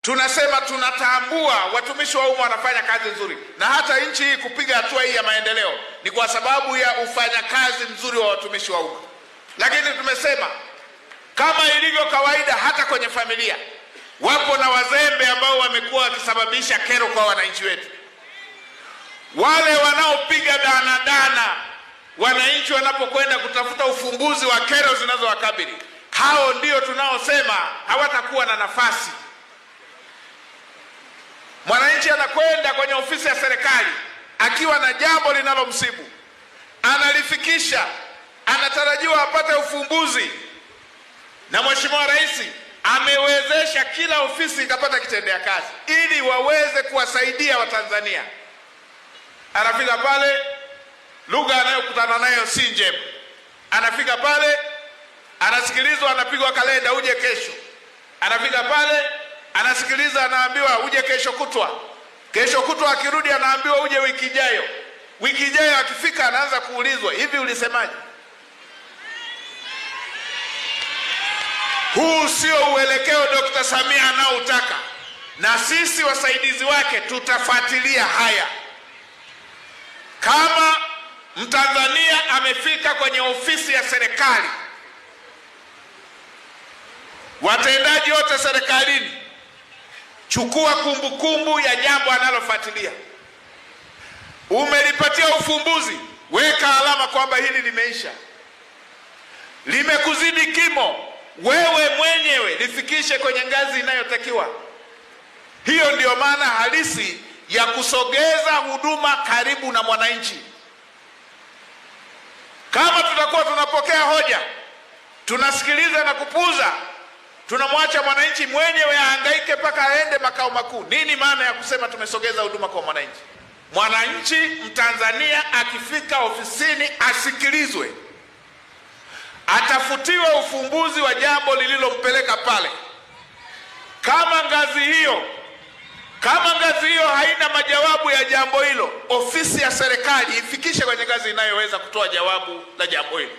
Tunasema tunatambua watumishi wa umma wanafanya kazi nzuri, na hata nchi hii kupiga hatua hii ya maendeleo ni kwa sababu ya ufanyakazi mzuri wa watumishi wa umma. Lakini tumesema kama ilivyo kawaida, hata kwenye familia wapo na wazembe ambao wamekuwa wakisababisha kero kwa wananchi wetu. Wale wanaopiga danadana wananchi wanapokwenda kutafuta ufumbuzi wa kero zinazowakabili, hao ndio tunaosema hawatakuwa na nafasi. Mwananchi anakwenda kwenye ofisi ya serikali akiwa na jambo linalomsibu, analifikisha, anatarajiwa apate ufumbuzi, na Mheshimiwa Rais amewezesha kila ofisi ikapata kitendea kazi ili waweze kuwasaidia Watanzania. Anafika pale, lugha anayokutana nayo si njema. Anafika pale, anasikilizwa, anapigwa kalenda, uje kesho. Anafika pale, anasikiliza, anaambiwa uje kesho kutwa. Kesho kutwa akirudi anaambiwa uje wiki ijayo. Wiki ijayo akifika anaanza kuulizwa, hivi ulisemaje? Huu sio uelekeo Dr. Samia anaotaka, na sisi wasaidizi wake tutafuatilia haya. Kama Mtanzania amefika kwenye ofisi ya serikali, watendaji wote serikalini, chukua kumbukumbu ya jambo analofuatilia. Umelipatia ufumbuzi, weka alama kwamba hili limeisha. Limekuzidi kimo, wewe mwenyewe lifikishe kwenye ngazi inayotakiwa. Hiyo ndiyo maana halisi ya kusogeza huduma karibu na mwananchi. Kama tutakuwa tunapokea hoja, tunasikiliza na kupuuza, tunamwacha mwananchi mwenyewe ahangaike mpaka aende makao makuu. Nini maana ya kusema tumesogeza huduma kwa mwananchi? Mwananchi Mtanzania akifika ofisini asikilizwe, atafutiwe ufumbuzi wa jambo lililompeleka pale. Kama ngazi hiyo haina majawabu ya jambo hilo, ofisi ya serikali ifikishe kwenye ngazi inayoweza kutoa jawabu la jambo hilo.